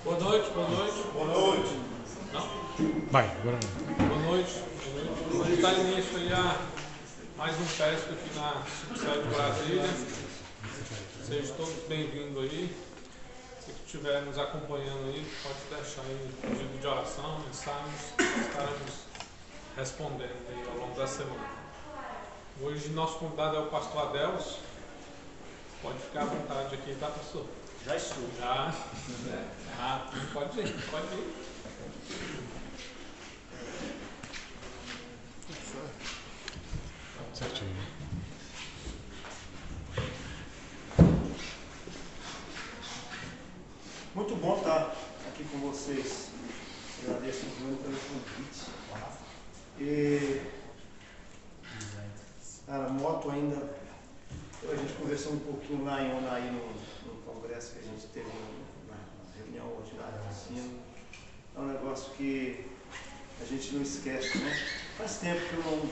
Boa noite, boa noite. Boa noite. Não? Vai, agora não. Boa noite. Hoje está início aí a mais um festa aqui na Subsede de Brasília. Sejam todos bem-vindos aí. Se estiver nos acompanhando aí, pode deixar aí pedido de oração, mensagens, estaremos respondendo aí ao longo da semana. Hoje nosso convidado é o pastor Adelso. Pode ficar à vontade aqui, tá, pastor? Já estou. Já. Pode ir, pode ir. Certinho. Muito bom estar aqui com vocês. Agradeço muito pelo convite. E a moto ainda, a gente conversou um pouquinho lá em Onaí no congresso que a gente teve na reunião ordinária de ensino. É um negócio que a gente não esquece, né? Faz tempo que eu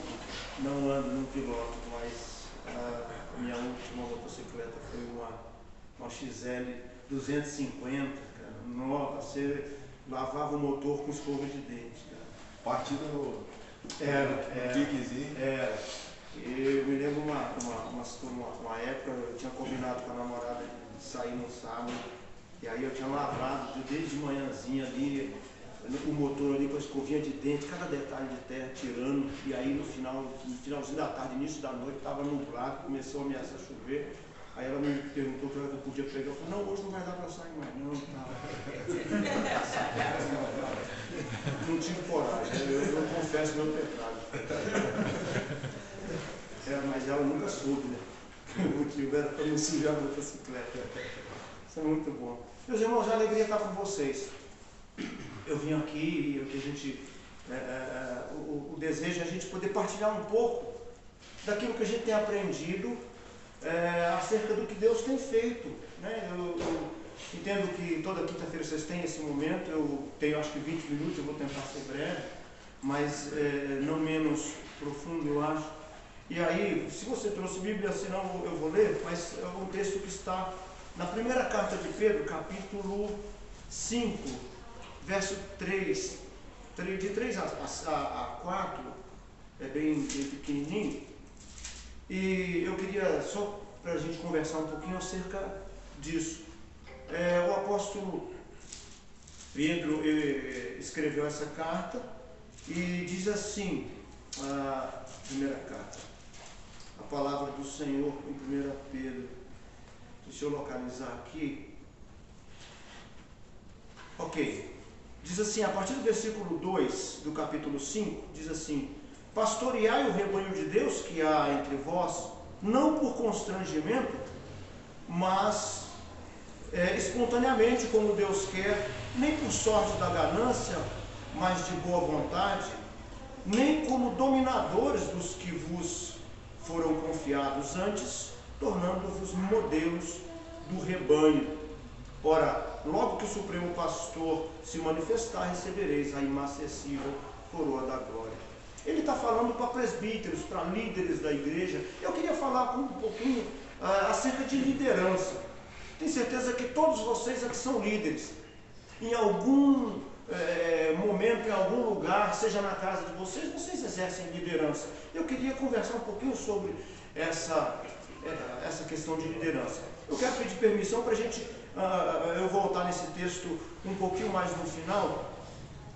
não ando no piloto, mas a minha última motocicleta foi uma XL 250, cara, nova. Você lavava o motor com escova de dente, cara. Partida no piquezinho. Eu me lembro uma época, eu tinha combinado com a namorada de sair no sábado, e aí eu tinha lavado desde de manhãzinha ali, o motor ali com a escovinha de dente, cada detalhe de terra tirando, e aí no finalzinho da tarde, início da noite, estava nublado, começou a ameaçar chover. Aí ela me perguntou que eu podia pegar, eu falei, não, hoje não vai dar para sair mais, não, não tive coragem, eu confesso meu pecado. Mas ela nunca soube, né? O motivo era para não sujar a motocicleta. Isso é muito bom. Meus irmãos, é uma alegria estar com vocês. Eu vim aqui e o que a gente, o desejo é a gente poder partilhar um pouco daquilo que a gente tem aprendido acerca do que Deus tem feito, né? Eu entendo que toda quinta-feira vocês têm esse momento, eu tenho acho que 20 minutos, eu vou tentar ser breve, mas não menos profundo, eu acho. E aí, se você trouxe Bíblia, senão eu vou ler, mas é um texto que está na primeira carta de Pedro, capítulo 5, verso 3, de 3 a 4, é bem pequenininho. E eu queria, só para a gente conversar um pouquinho acerca disso. O apóstolo Pedro escreveu essa carta e diz assim, a primeira carta, a palavra do Senhor em 1 Pedro. Deixa eu localizar aqui. Ok. Diz assim, a partir do versículo 2 do capítulo 5, diz assim: pastoreai o rebanho de Deus que há entre vós, não por constrangimento, mas espontaneamente, como Deus quer, nem por sorte da ganância, mas de boa vontade, nem como dominadores dos que vos foram confiados antes, tornando-vos modelos do rebanho. Ora, logo que o Supremo Pastor se manifestar, recebereis a inacessível coroa da glória. Ele está falando para presbíteros, para líderes da igreja. Eu queria falar um pouquinho acerca de liderança. Tenho certeza que todos vocês aqui são líderes. Em algum momento, em algum lugar, seja na casa de vocês exercem liderança. Eu queria conversar um pouquinho sobre essa questão de liderança. Eu quero pedir permissão para a gente, eu voltar nesse texto um pouquinho mais no final,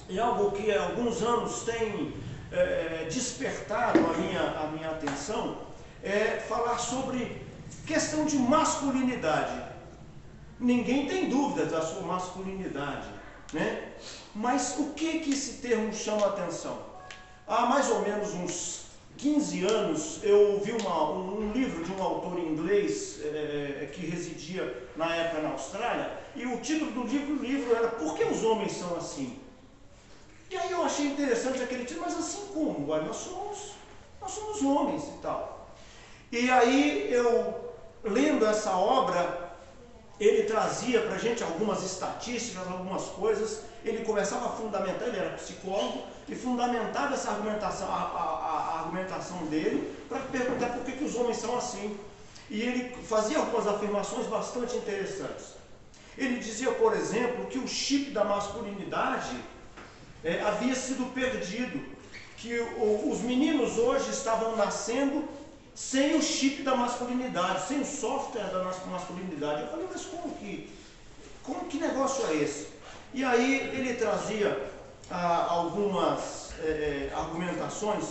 e algo que há alguns anos tem despertado a minha atenção, é falar sobre questão de masculinidade. Ninguém tem dúvidas da sua masculinidade, né? Mas o que esse termo chama a atenção? Há mais ou menos uns 15 anos eu vi um livro de um autor inglês que residia na época na Austrália, e o título do livro era Por que os homens são assim? E aí eu achei interessante aquele título, mas assim como? Nós somos homens e tal. E aí eu, lendo essa obra, ele trazia para a gente algumas estatísticas, algumas coisas. Ele começava a fundamentar, ele era psicólogo, e fundamentava essa argumentação, a argumentação dele, para perguntar por que os homens são assim. E ele fazia algumas afirmações bastante interessantes. Ele dizia, por exemplo, que o chip da masculinidade havia sido perdido, que os meninos hoje estavam nascendo sem o chip da masculinidade, sem o software da masculinidade. Eu falei, mas que negócio é esse? E aí ele trazia algumas argumentações,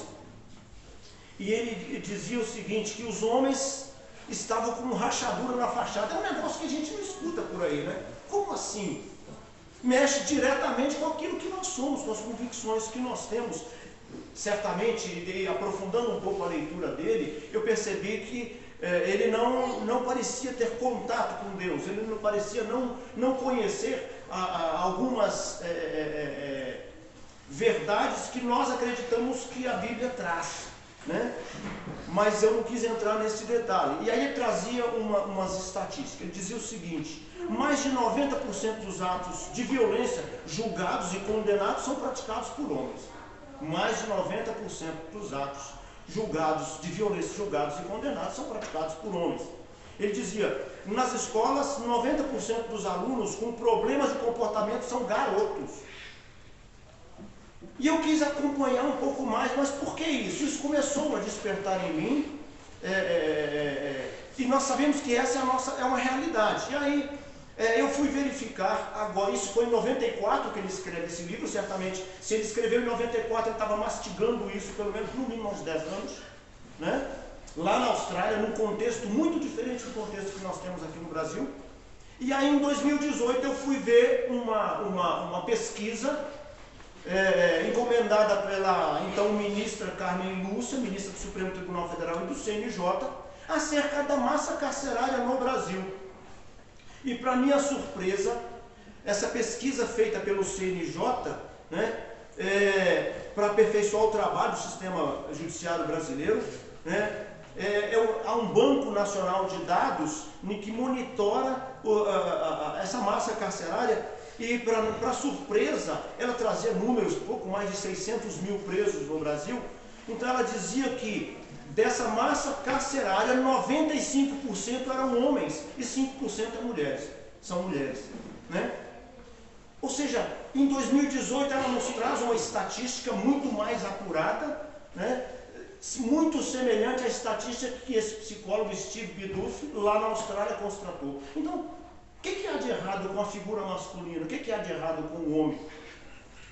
e ele dizia o seguinte, que os homens estavam com rachadura na fachada. É um negócio que a gente não escuta por aí, né? Como assim? Mexe diretamente com aquilo que nós somos, com as convicções que nós temos. Certamente, aprofundando um pouco a leitura dele, eu percebi que ele não parecia ter contato com Deus, ele não parecia não conhecer algumas verdades que nós acreditamos que a Bíblia traz, né? Mas eu não quis entrar nesse detalhe. E aí ele trazia umas estatísticas. Ele dizia o seguinte: mais de 90% dos atos de violência julgados e condenados são praticados por homens. Mais de 90% dos atos de violência julgados e condenados são praticados por homens. Ele dizia, nas escolas, 90% dos alunos com problemas de comportamento são garotos. E eu quis acompanhar um pouco mais, mas por que isso? Isso começou a despertar em mim, e nós sabemos que essa é uma realidade. E aí, eu fui verificar agora, isso foi em 94 que ele escreve esse livro, certamente, se ele escreveu em 94, ele estava mastigando isso, pelo menos no mínimo uns 10 anos, né? Lá na Austrália, num contexto muito diferente do contexto que nós temos aqui no Brasil. E aí, em 2018, eu fui ver uma pesquisa encomendada pela então ministra Carmen Lúcia, ministra do Supremo Tribunal Federal e do CNJ, acerca da massa carcerária no Brasil. E para minha surpresa, essa pesquisa feita pelo CNJ, né, para aperfeiçoar o trabalho do sistema judiciário brasileiro, né, há um banco nacional de dados que monitora essa massa carcerária. E para surpresa, ela trazia números, pouco mais de 600 mil presos no Brasil. Então ela dizia que dessa massa carcerária, 95% eram homens e 5% são mulheres, né? Ou seja, em 2018 ela nos traz uma estatística muito mais apurada, né? Muito semelhante à estatística que esse psicólogo Steve Biddulph lá na Austrália constatou. Então, o que há de errado com a figura masculina? O que há de errado com o homem?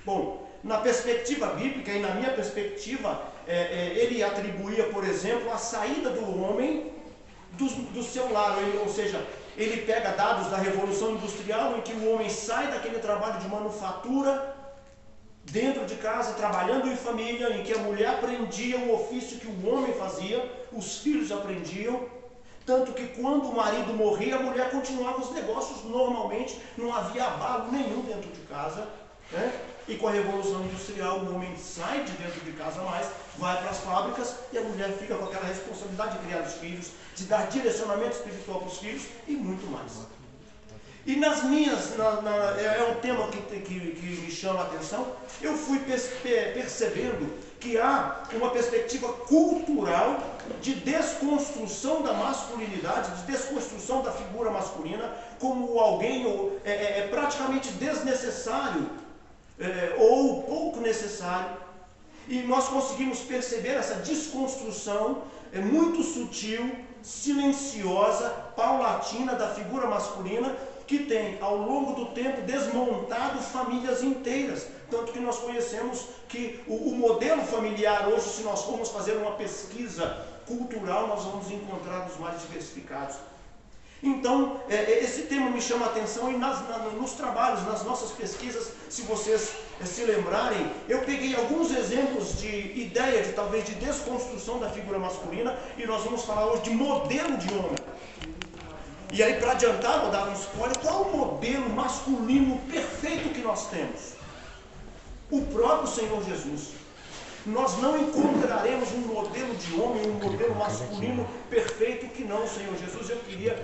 Bom, na perspectiva bíblica e na minha perspectiva, ele atribuía, por exemplo, a saída do homem do seu lar, ou seja, ele pega dados da Revolução Industrial em que o homem sai daquele trabalho de manufatura dentro de casa, trabalhando em família, em que a mulher aprendia o ofício que o homem fazia, os filhos aprendiam. Tanto que quando o marido morria, a mulher continuava os negócios normalmente, não havia abalo nenhum dentro de casa, né? E com a Revolução Industrial, o homem sai de dentro de casa mais, vai para as fábricas e a mulher fica com aquela responsabilidade de criar os filhos, de dar direcionamento espiritual para os filhos e muito mais. E nas minhas, é um tema que me chama a atenção, eu fui percebendo que há uma perspectiva cultural de desconstrução da masculinidade, de desconstrução da figura masculina como alguém praticamente desnecessário ou pouco necessário. E nós conseguimos perceber essa desconstrução muito sutil, silenciosa, paulatina da figura masculina, que tem, ao longo do tempo, desmontado famílias inteiras. Tanto que nós conhecemos que o modelo familiar hoje, se nós formos fazer uma pesquisa cultural, nós vamos encontrar os mais diversificados. Então, esse tema me chama a atenção e nos trabalhos, nas nossas pesquisas, se vocês se lembrarem, eu peguei alguns exemplos de ideia, talvez de desconstrução da figura masculina, e nós vamos falar hoje de modelo de homem. E aí, para adiantar, vou dar um spoiler, qual o modelo masculino perfeito que nós temos? O próprio Senhor Jesus. Nós não encontraremos um modelo de homem, um modelo masculino perfeito que não o Senhor Jesus. Eu queria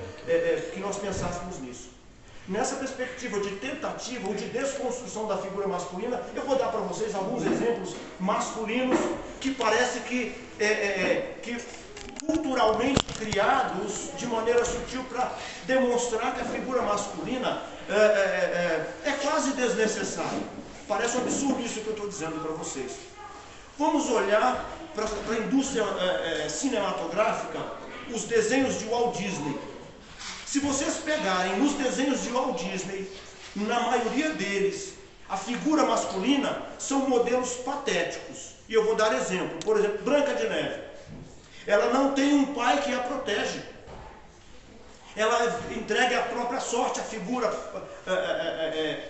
que nós pensássemos nisso. Nessa perspectiva de tentativa ou de desconstrução da figura masculina, eu vou dar para vocês alguns exemplos masculinos que parece que culturalmente criados de maneira sutil para demonstrar que a figura masculina é quase desnecessário. Parece um absurdo isso que eu estou dizendo para vocês. Vamos olhar para a indústria cinematográfica, os desenhos de Walt Disney. Se vocês pegarem os desenhos de Walt Disney, na maioria deles, a figura masculina são modelos patéticos. E eu vou dar exemplo. Por exemplo, Branca de Neve. Ela não tem um pai que a protege. Ela entrega a própria sorte. A figura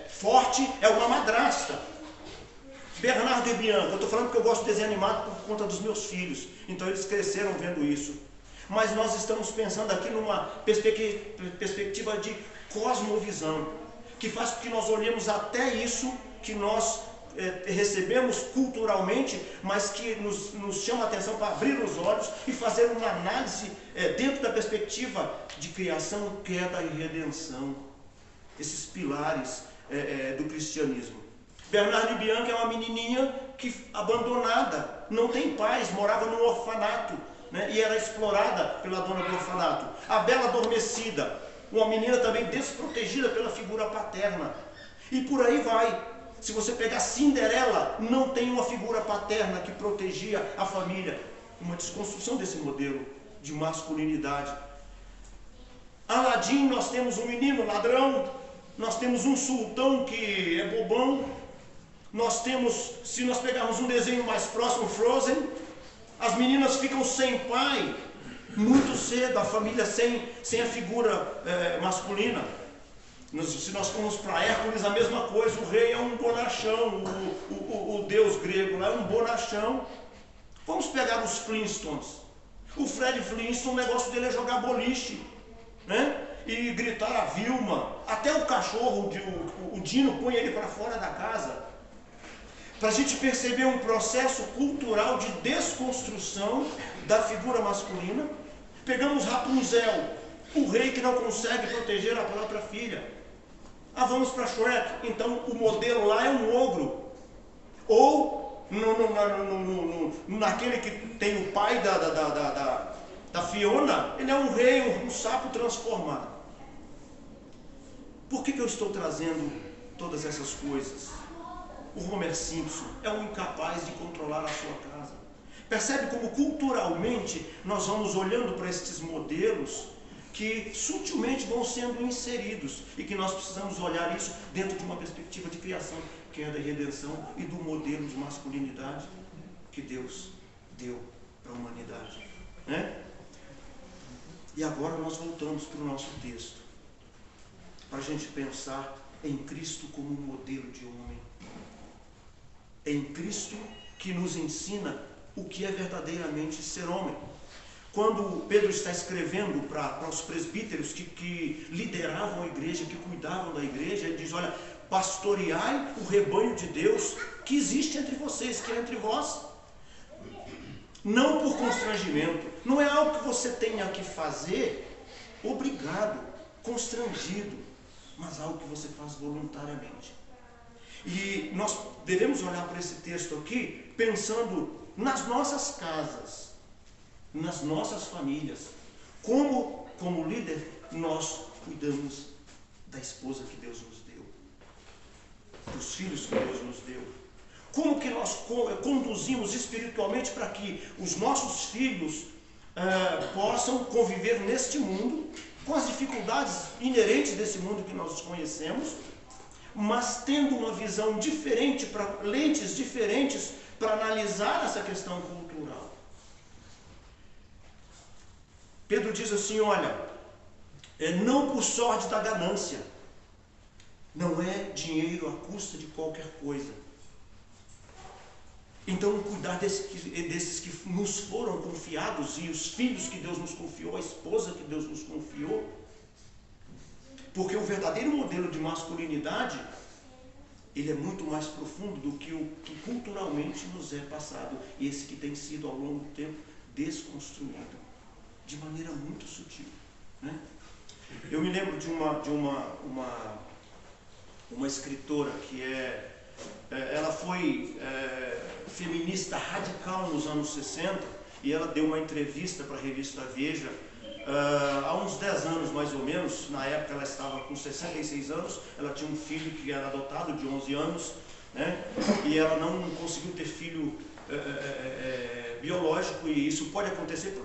forte é uma madrasta. Bernardo e Bianca. Eu estou falando porque eu gosto de desenho animado por conta dos meus filhos. Então eles cresceram vendo isso. Mas nós estamos pensando aqui numa perspectiva de cosmovisão, que faz com que nós olhemos até isso que nós recebemos culturalmente, mas que nos chama a atenção para abrir os olhos e fazer uma análise dentro da perspectiva de criação, queda e redenção. Esses pilares do cristianismo. Bernardo e Bianca é uma menininha abandonada, não tem pais, morava num orfanato, né, e era explorada pela dona do orfanato. A Bela Adormecida, uma menina também desprotegida pela figura paterna. E por aí vai. Se você pegar Cinderela, não tem uma figura paterna que protegia a família. Uma desconstrução desse modelo de masculinidade. Aladim, nós temos um menino ladrão, nós temos um sultão que é bobão, nós temos, se nós pegarmos um desenho mais próximo, Frozen, as meninas ficam sem pai muito cedo, a família sem a figura masculina. Se nós formos para Hércules, a mesma coisa, o rei é um bonachão, o deus grego lá é um bonachão. Vamos pegar os Flintstones. O Fred Flintstone, o negócio dele é jogar boliche, né? E gritar a Vilma. Até o cachorro, o Dino, põe ele para fora da casa. Para a gente perceber um processo cultural de desconstrução da figura masculina. Pegamos Rapunzel, o rei que não consegue proteger a própria filha. Vamos para Shrek, então o modelo lá é um ogro. Ou naquele que tem o pai da Fiona, ele é um rei, um sapo transformado. Por que eu estou trazendo todas essas coisas? O Homer Simpson é um incapaz de controlar a sua casa. Percebe como culturalmente nós vamos olhando para estes modelos que sutilmente vão sendo inseridos e que nós precisamos olhar isso dentro de uma perspectiva de criação, queda e redenção e do modelo de masculinidade que Deus deu para a humanidade, né? E agora nós voltamos para o nosso texto, para a gente pensar em Cristo como um modelo de homem. Em Cristo que nos ensina o que é verdadeiramente ser homem. Quando Pedro está escrevendo para os presbíteros que lideravam a igreja, que cuidavam da igreja, ele diz, olha, pastoreai o rebanho de Deus que existe entre vocês, que é entre vós. Não por constrangimento, não é algo que você tenha que fazer obrigado, constrangido, mas algo que você faz voluntariamente. E nós devemos olhar para esse texto aqui pensando nas nossas casas, nas nossas famílias, como líder nós cuidamos da esposa que Deus nos deu, dos filhos que Deus nos deu, como que nós conduzimos espiritualmente para que os nossos filhos possam conviver neste mundo com as dificuldades inerentes desse mundo que nós conhecemos, mas tendo uma visão diferente, lentes diferentes para analisar essa questão cultural. Pedro diz assim, olha, não por sorte da ganância, não é dinheiro à custa de qualquer coisa. Então, cuidar desses que nos foram confiados e os filhos que Deus nos confiou, a esposa que Deus nos confiou, porque o verdadeiro modelo de masculinidade, ele é muito mais profundo do que o que culturalmente nos é passado, esse que tem sido ao longo do tempo desconstruído, de maneira muito sutil, né? Eu me lembro de uma escritora que ela foi feminista radical nos anos 60, e ela deu uma entrevista para a revista Veja, há uns 10 anos mais ou menos, na época ela estava com 66 anos, ela tinha um filho que era adotado de 11 anos, né? E ela não conseguiu ter filho biológico, e isso pode acontecer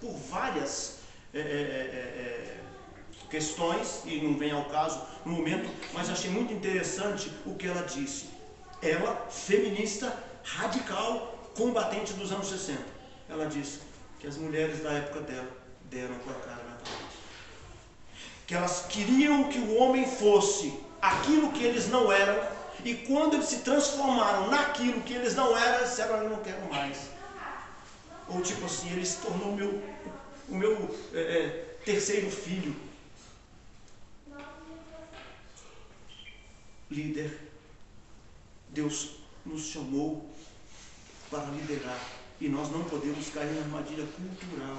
por várias questões, e não vem ao caso no momento, mas achei muito interessante o que ela disse. Ela, feminista, radical, combatente dos anos 60, ela disse que as mulheres da época dela deram com a cara na parede, que elas queriam que o homem fosse aquilo que eles não eram, e quando eles se transformaram naquilo que eles não eram, eles disseram: eu não quero mais. Ou tipo assim, ele se tornou o meu terceiro filho. Líder, Deus nos chamou para liderar, e nós não podemos cair na armadilha cultural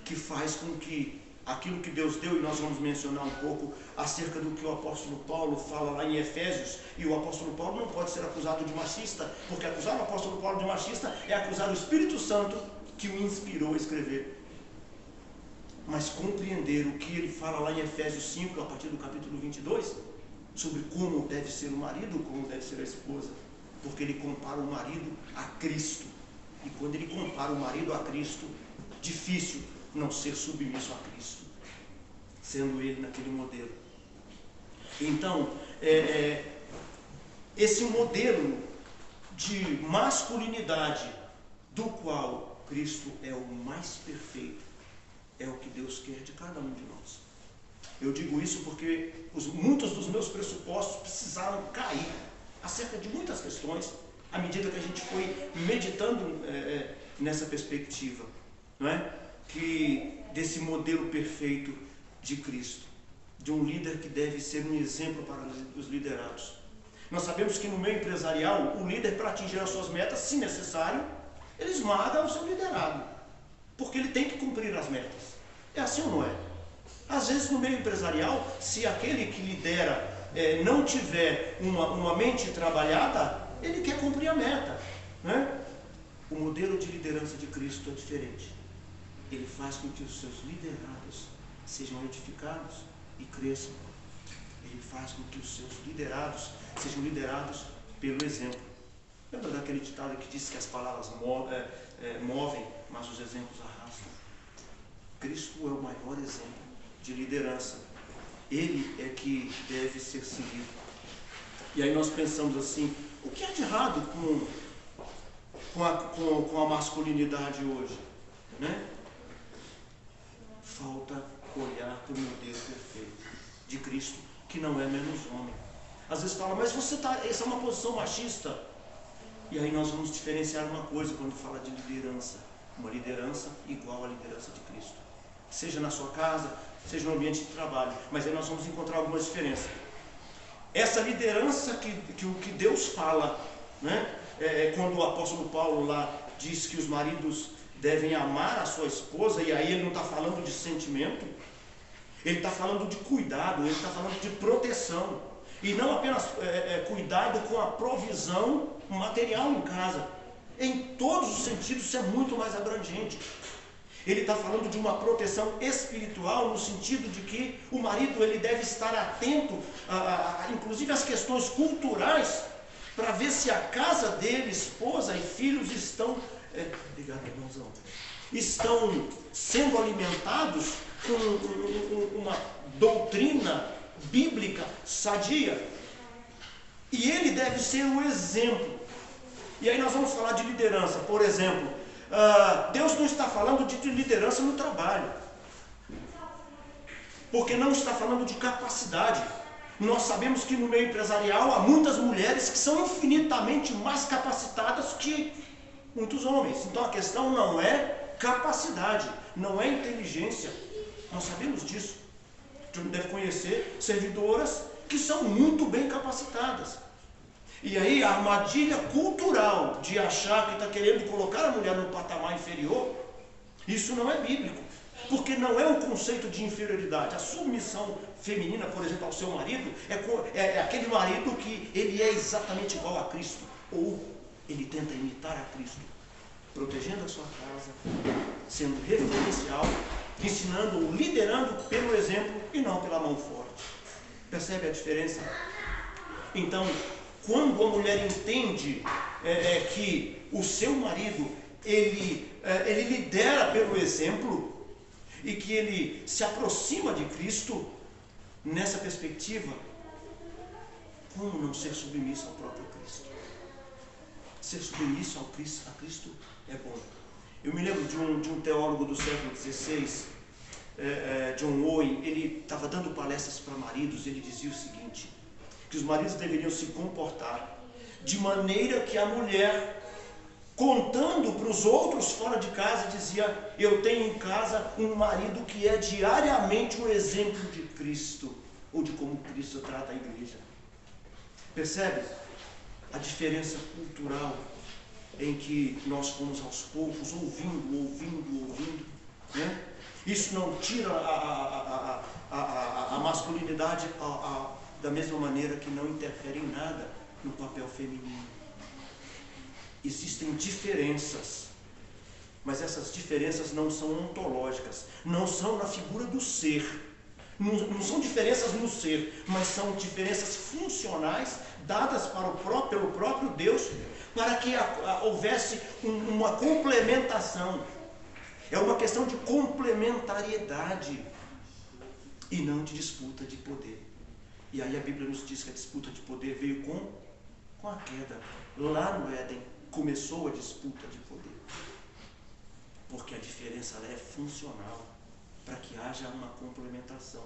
que faz com que aquilo que Deus deu, e nós vamos mencionar um pouco acerca do que o apóstolo Paulo fala lá em Efésios, e o apóstolo Paulo não pode ser acusado de machista, porque acusar o apóstolo Paulo de machista é acusar o Espírito Santo que o inspirou a escrever. Mas compreender o que ele fala lá em Efésios 5, a partir do capítulo 22, sobre como deve ser o marido, como deve ser a esposa, porque ele compara o marido a Cristo, e quando ele compara o marido a Cristo, difícil não ser submisso a Cristo, sendo ele naquele modelo. Então, esse modelo de masculinidade, do qual Cristo é o mais perfeito, é o que Deus quer de cada um de nós. Eu digo isso porque muitos dos meus pressupostos precisaram cair acerca de muitas questões, à medida que a gente foi meditando nessa perspectiva, não é? Que desse modelo perfeito de Cristo, de um líder que deve ser um exemplo para os liderados. Nós sabemos que no meio empresarial, o líder, para atingir as suas metas, se necessário, ele esmaga o seu liderado, porque ele tem que cumprir as metas. É assim ou não é? Às vezes no meio empresarial, se aquele que lidera não tiver uma mente trabalhada, ele quer cumprir a meta, né? O modelo de liderança de Cristo é diferente. Ele faz com que os seus liderados sejam edificados e cresçam. Ele faz com que os seus liderados sejam liderados pelo exemplo. Lembra daquele ditado que diz que as palavras movem, mas os exemplos arrastam? Cristo é o maior exemplo de liderança. Ele é que deve ser seguido. E aí nós pensamos assim: o que há de errado com a masculinidade hoje, né? Falta olhar para o modelo perfeito de Cristo, que não é menos homem. Às vezes fala: mas essa é uma posição machista. E aí nós vamos diferenciar uma coisa quando fala de liderança: uma liderança igual à liderança de Cristo, seja na sua casa, seja no ambiente de trabalho. Mas aí nós vamos encontrar algumas diferenças. Essa liderança que Deus fala, né? Quando o apóstolo Paulo lá diz que os maridos devem amar a sua esposa, e aí ele não está falando de sentimento, ele está falando de cuidado, ele está falando de proteção, e não apenas cuidado com a provisão material em casa. Em todos os sentidos isso é muito mais abrangente. Ele está falando de uma proteção espiritual, no sentido de que o marido ele deve estar atento, inclusive às questões culturais, para ver se a casa dele, esposa e filhos estão, obrigado, irmãozão, estão sendo alimentados com uma doutrina bíblica sadia. E ele deve ser um exemplo. E aí nós vamos falar de liderança, por exemplo. Deus não está falando de liderança no trabalho, porque não está falando de capacidade. Nós sabemos que no meio empresarial há muitas mulheres que são infinitamente mais capacitadas que muitos homens. Então a questão não é capacidade, não é inteligência. Nós sabemos disso. A gente deve conhecer servidoras que são muito bem capacitadas. E aí a armadilha cultural de achar que está querendo colocar a mulher num patamar inferior, isso não é bíblico, porque não é um conceito de inferioridade. A submissão feminina, por exemplo, ao seu marido, é aquele marido que ele é exatamente igual a Cristo, ou ele tenta imitar a Cristo. protegendo a sua casa, sendo referencial, ensinando ou liderando pelo exemplo e não pela mão forte. Percebe a diferença? Então, quando a mulher entende que o seu marido, ele lidera pelo exemplo e que ele se aproxima de Cristo, nessa perspectiva, como não ser submisso ao próprio Cristo? Ser submisso a Cristo é bom. Eu me lembro de um teólogo do século XVI, John Owen. Ele estava dando palestras para maridos. Ele dizia o seguinte, que os maridos deveriam se comportar de maneira que a mulher, contando para os outros fora de casa, dizia: eu tenho em casa um marido que é diariamente um exemplo de Cristo, ou de como Cristo trata a igreja. Percebe a diferença cultural em que nós fomos aos poucos ouvindo, né? Isso não tira a masculinidade da mesma maneira que não interfere em nada no papel feminino. Existem diferenças, mas essas diferenças não são ontológicas, não são na figura do ser, não são diferenças no ser, mas são diferenças funcionais dadas pelo próprio Deus, para que houvesse uma complementação. É uma questão de complementariedade e não de disputa de poder. E aí a Bíblia nos diz que a disputa de poder veio com a queda. Lá no Éden começou a disputa de poder, porque a diferença é funcional, para que haja uma complementação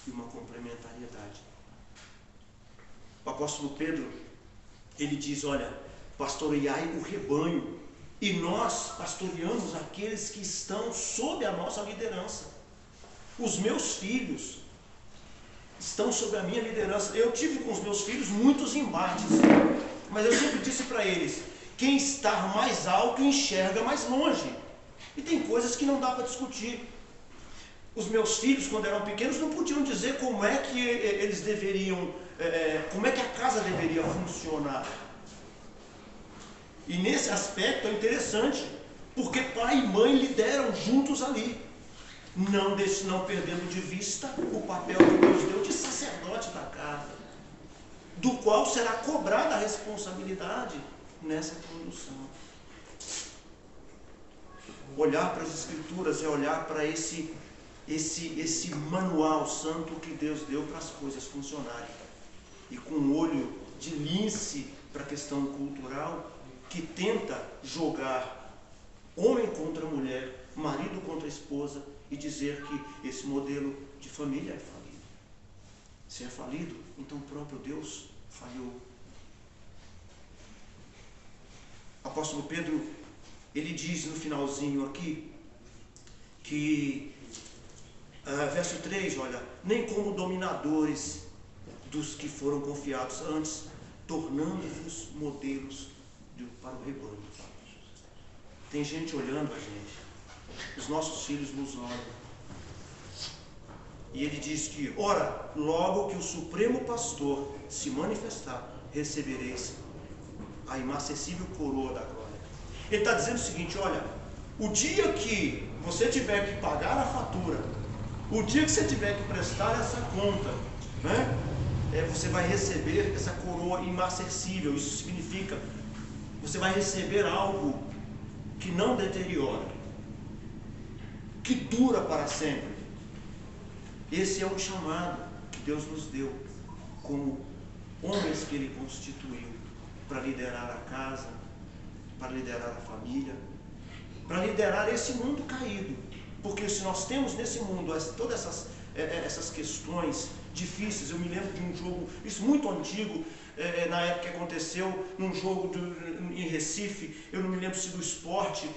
e uma complementariedade. O apóstolo Pedro, ele diz: olha, pastoreai o rebanho, e nós pastoreamos aqueles que estão sob a nossa liderança. Os meus filhos estão sob a minha liderança. Eu tive com os meus filhos muitos embates, mas eu sempre disse para eles: quem está mais alto enxerga mais longe, e tem coisas que não dá para discutir. Os meus filhos, quando eram pequenos, não podiam dizer como é que eles deveriam, como é que a casa deveria funcionar. E nesse aspecto é interessante, porque pai e mãe lideram juntos ali, não perdendo de vista o papel que Deus deu de sacerdote da casa, do qual será cobrada a responsabilidade nessa condução. Olhar para as Escrituras é olhar para esse manual santo que Deus deu para as coisas funcionarem, e com um olho de lince para a questão cultural, que tenta jogar homem contra mulher, marido contra esposa, e dizer que esse modelo de família é falido. Se é falido, então o próprio Deus falhou. O apóstolo Pedro, ele diz no finalzinho aqui, que verso 3, olha, nem como dominadores dos que foram confiados, antes tornando-vos modelos para o rebanho. Tem gente olhando a gente, os nossos filhos nos olham, e ele diz que: ora, logo que o Supremo Pastor se manifestar, recebereis a inacessível coroa da glória. Ele está dizendo o seguinte: olha, o dia que você tiver que pagar a fatura, o dia que você tiver que prestar essa conta, né, você vai receber essa coroa inacessível. Isso significa, você vai receber algo que não deteriora, que dura para sempre. Esse é o chamado que Deus nos deu, como homens que Ele constituiu, para liderar a casa, para liderar a família, para liderar esse mundo caído. Porque se nós temos nesse mundo todas essas questões difíceis. Eu me lembro de um jogo, isso muito antigo, na época que aconteceu, num jogo em Recife, eu não me lembro se do esporte,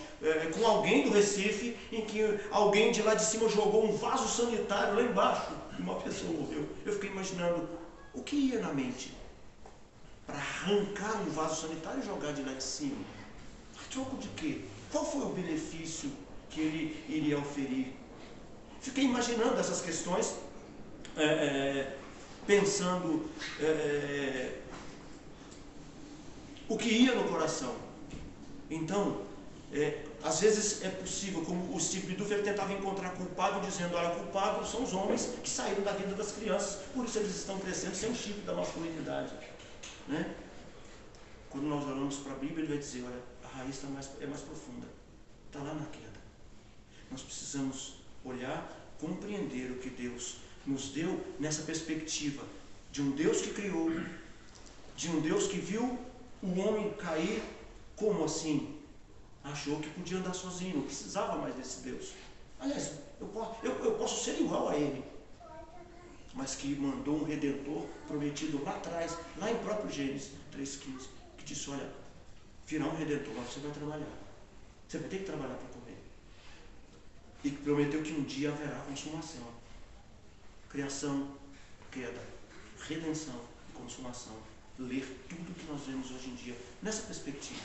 com alguém do Recife, em que alguém de lá de cima jogou um vaso sanitário lá embaixo e uma pessoa morreu. Eu fiquei imaginando o que ia na mente para arrancar um vaso sanitário e jogar de lá de cima. A troco de quê? Qual foi o benefício que ele iria oferir? Fiquei imaginando essas questões, pensando o que ia no coração. Então, Às vezes é possível, como o Steve Biddulph, ele tentava encontrar culpado, dizendo, olha, culpados são os homens que saíram da vida das crianças, por isso eles estão crescendo sem o chip da masculinidade. Né? Quando nós olhamos para a Bíblia, ele vai dizer, olha, a raiz é mais profunda, está lá na queda. Nós precisamos olhar, compreender o que Deus nos deu nessa perspectiva de um Deus que criou, de um Deus que viu o homem cair. Como assim? Achou que podia andar sozinho, não precisava mais desse Deus. Aliás, eu posso ser igual a ele, mas que mandou um Redentor prometido lá atrás, lá em próprio Gênesis 3,15, que disse, olha, virá um Redentor, mas você vai trabalhar. Você vai ter que trabalhar para comer. E prometeu que um dia haverá consumação. Criação, queda, redenção e consumação. Ler tudo que nós vemos hoje em dia nessa perspectiva.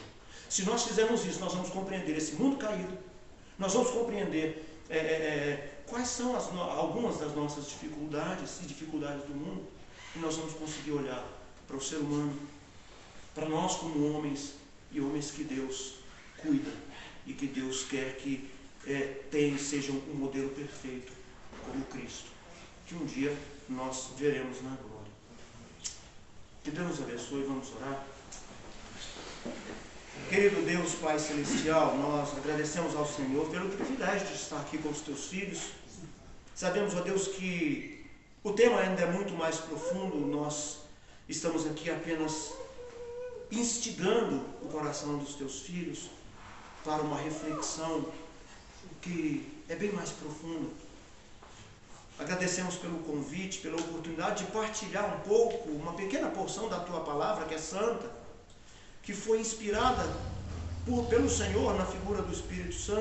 Se nós fizermos isso, nós vamos compreender esse mundo caído, nós vamos compreender quais são algumas das nossas dificuldades e dificuldades do mundo, e nós vamos conseguir olhar para o ser humano, para nós como homens, e homens que Deus cuida, e que Deus quer que sejam um modelo perfeito, como Cristo, que um dia nós veremos na glória. Que Deus nos abençoe, vamos orar. Querido Deus, Pai Celestial, nós agradecemos ao Senhor pelo privilégio de estar aqui com os Teus filhos. Sabemos, ó Deus, que o tema ainda é muito mais profundo. Nós estamos aqui apenas instigando o coração dos Teus filhos para uma reflexão que é bem mais profunda. Agradecemos pelo convite, pela oportunidade de partilhar um pouco, uma pequena porção da Tua Palavra, que é santa, que foi inspirada pelo Senhor na figura do Espírito Santo.